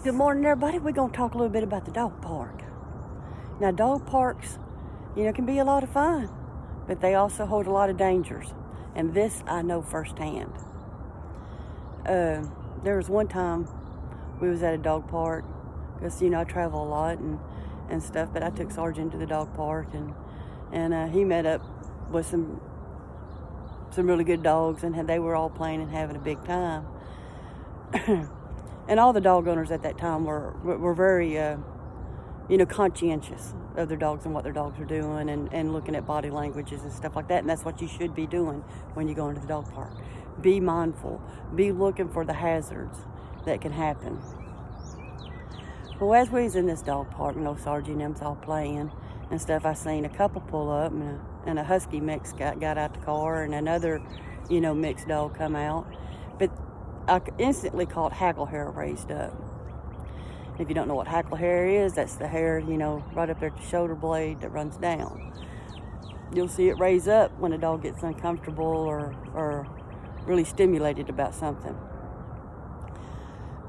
Good morning, everybody. We're going to talk a little bit about the dog park. Now, dog parks, can be a lot of fun, but they also hold a lot of dangers. And this I know firsthand. There was one time we was at a dog park, because, I travel a lot and stuff, but I took Sarge into the dog park, and he met up with some really good dogs, and they were all playing and having a big time. And all the dog owners at that time were very, conscientious of their dogs and what their dogs are doing, and looking at body languages and stuff like that. And that's what you should be doing when you go into the dog park. Be mindful. Be looking for the hazards that can happen. Well, as we was in this dog park, Sarge and them's all playing and stuff, I seen a couple pull up, and a husky mix got out the car, and another, mixed dog come out. But I instantly caught hackle hair raised up. If you don't know what hackle hair is, that's the hair, right up there at the shoulder blade that runs down. You'll see it raise up when a dog gets uncomfortable or really stimulated about something.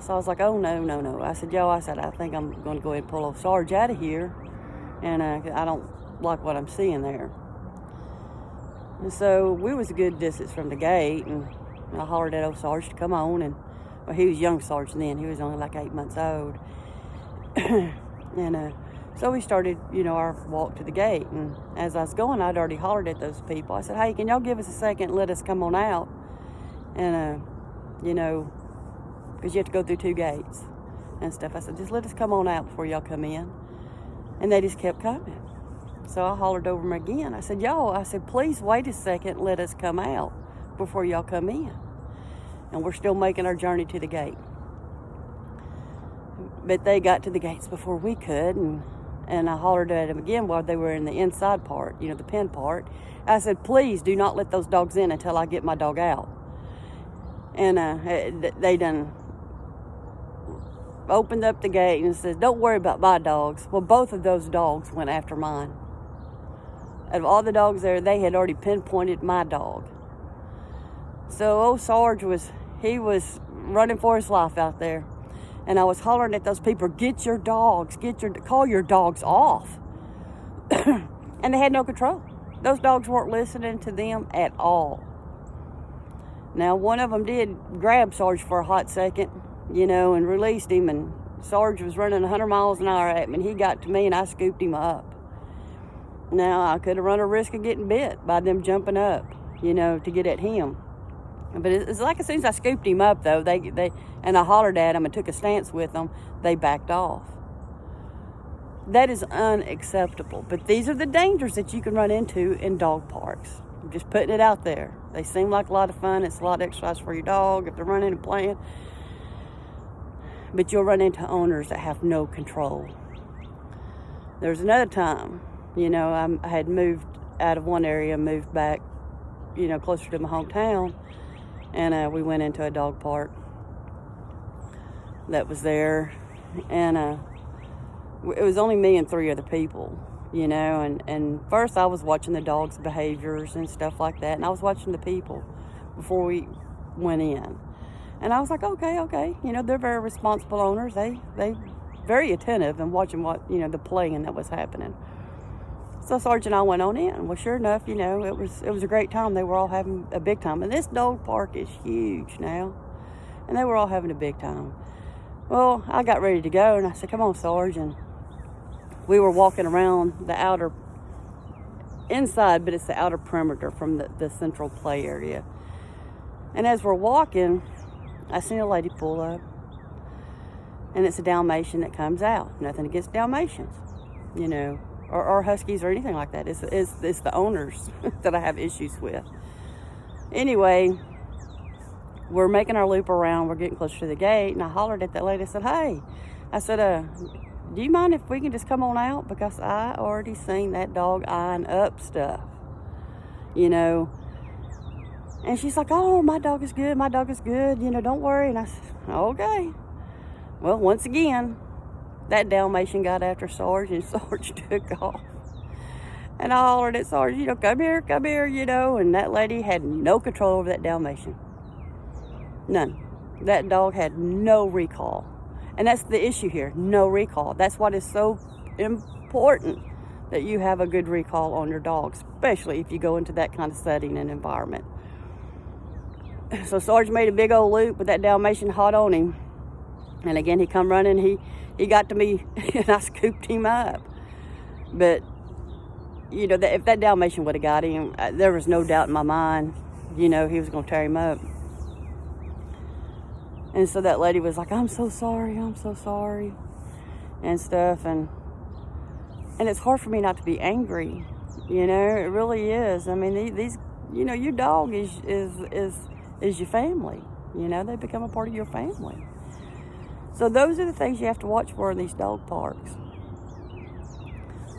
So I was like, oh, no. I said, I think I'm going to go ahead and pull old Sarge out of here, and I don't like what I'm seeing there. And so we was a good distance from the gate, and I hollered at old Sarge to come on, and he was young Sarge then. He was only like 8 months old. And so we started, our walk to the gate. And as I was going, I'd already hollered at those people. I said, hey, can y'all give us a second and let us come on out? And, because you have to go through 2 gates and stuff. I said, just let us come on out before y'all come in. And they just kept coming. So I hollered over them again. I said, please wait a second and let us come out before y'all come in. And we're still making our journey to the gate. But they got to the gates before we could, and I hollered at them again while they were in the inside part, the pen part. I said, please do not let those dogs in until I get my dog out. And they done opened up the gate and said, don't worry about my dogs. Well, both of those dogs went after mine. Out of all the dogs there, they had already pinpointed my dog. So old Sarge was running for his life out there. And I was hollering at those people, get your dogs, call your dogs off. And they had no control. Those dogs weren't listening to them at all. Now, one of them did grab Sarge for a hot second, and released him. And Sarge was running 100 miles an hour at me, and he got to me, and I scooped him up. Now, I could have run a risk of getting bit by them jumping up, to get at him. But it's like as soon as I scooped him up, though, and I hollered at him and took a stance with them, they backed off. That is unacceptable. But these are the dangers that you can run into in dog parks. I'm just putting it out there. They seem like a lot of fun. It's a lot of exercise for your dog if they're running and playing. But you'll run into owners that have no control. There was another time, I had moved out of one area, moved back, closer to my hometown. And we went into a dog park that was there. And it was only me and 3 other people, And first I was watching the dogs' behaviors and stuff like that. And I was watching the people before we went in. And I was like, okay. They're very responsible owners. They very attentive and watching what, the playing that was happening. So Sarge and I went on in. Well, sure enough, it was a great time. They were all having a big time. And this dog park is huge now. And they were all having a big time. Well, I got ready to go, and I said, come on, Sarge. And we were walking around the outer, inside, but it's the outer perimeter from the central play area. And as we're walking, I seen a lady pull up. And it's a Dalmatian that comes out. Nothing against Dalmatians, or huskies or anything like that. It's the owners that I have issues with. Anyway, we're making our loop around. We're getting closer to the gate, and I hollered at that lady. I said, hey, do you mind if we can just come on out? Because I already seen that dog eyeing up stuff, And she's like, oh, my dog is good. Don't worry. And I said, okay. Well, once again, that Dalmatian got after Sarge, and Sarge took off. And I hollered at Sarge, come here, and that lady had no control over that Dalmatian. None. That dog had no recall. And that's the issue here, no recall. That's what is so important, that you have a good recall on your dog, especially if you go into that kind of setting and environment. So Sarge made a big old loop with that Dalmatian hot on him. And again, he come running, he got to me and I scooped him up. But, you know, if that Dalmatian would have got him, there was no doubt in my mind, you know, he was going to tear him up. And so that lady was like, I'm so sorry, and stuff. And it's hard for me not to be angry, you know, it really is. I mean, these, you know, your dog is your family, you know, they become a part of your family. So those are the things you have to watch for in these dog parks.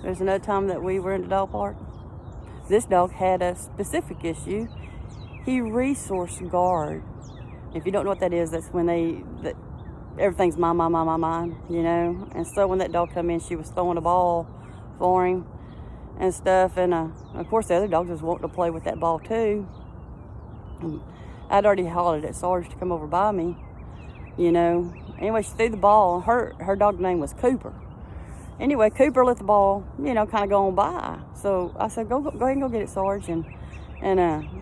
There's another time that we were in the dog park. This dog had a specific issue. He resource guard. If you don't know what that is, that's when everything's mine, you know. And so when that dog come in, she was throwing a ball for him and stuff. And of course, the other dogs was wanting to play with that ball too. And I'd already hollered at Sarge to come over by me, you know. Anyway, she threw the ball. Her dog's name was Cooper. Anyway, Cooper let the ball, you know, kind of go on by. So I said, go ahead and go get it, Sarge. And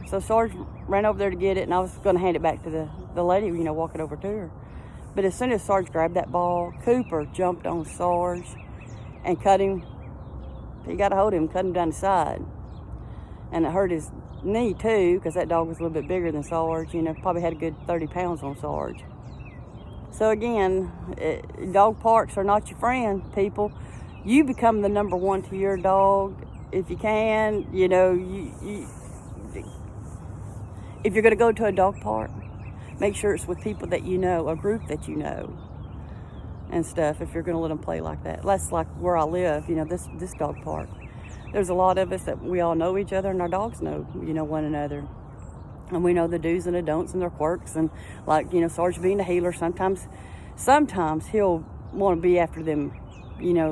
so Sarge ran over there to get it, and I was going to hand it back to the lady, you know, walking over to her. But as soon as Sarge grabbed that ball, Cooper jumped on Sarge and cut him. He got a hold of him, cut him down the side. And it hurt his knee, too, because that dog was a little bit bigger than Sarge. You know, probably had a good 30 pounds on Sarge. So again, dog parks are not your friend, people. You become the number one to your dog if you can. You know, if you're going to go to a dog park, make sure it's with people that you know, a group that you know, and stuff, if you're going to let them play like that. That's like where I live, you know, this dog park. There's a lot of us that we all know each other, and our dogs know, you know, one another. And we know the do's and the don'ts and their quirks. And like, you know, Sarge being a healer, sometimes he'll want to be after them, you know,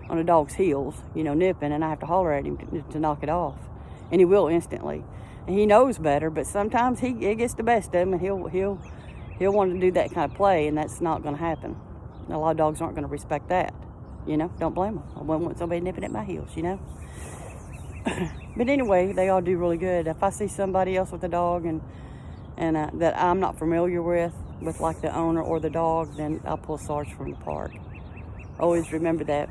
on a dog's heels, you know, nipping, and I have to holler at him to knock it off. And he will instantly. And he knows better, but sometimes it gets the best of him, and he'll want to do that kind of play, and that's not going to happen. A lot of dogs aren't going to respect that, you know. Don't blame them. I wouldn't want somebody nipping at my heels, you know. But anyway, they all do really good. If I see somebody else with a dog and that I'm not familiar with like the owner or the dog, then I'll pull Sarge from the park. Always remember that.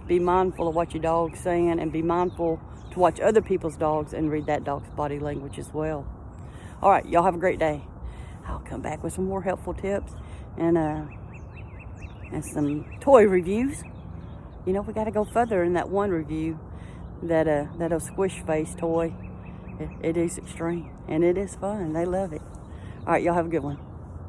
Be mindful of what your dog's saying, and be mindful to watch other people's dogs and read that dog's body language as well. All right, y'all have a great day. I'll come back with some more helpful tips and some toy reviews. You know, we got to go further in that one review. That squish face toy, it is extreme, and it is fun. They love it. All right, y'all have a good one.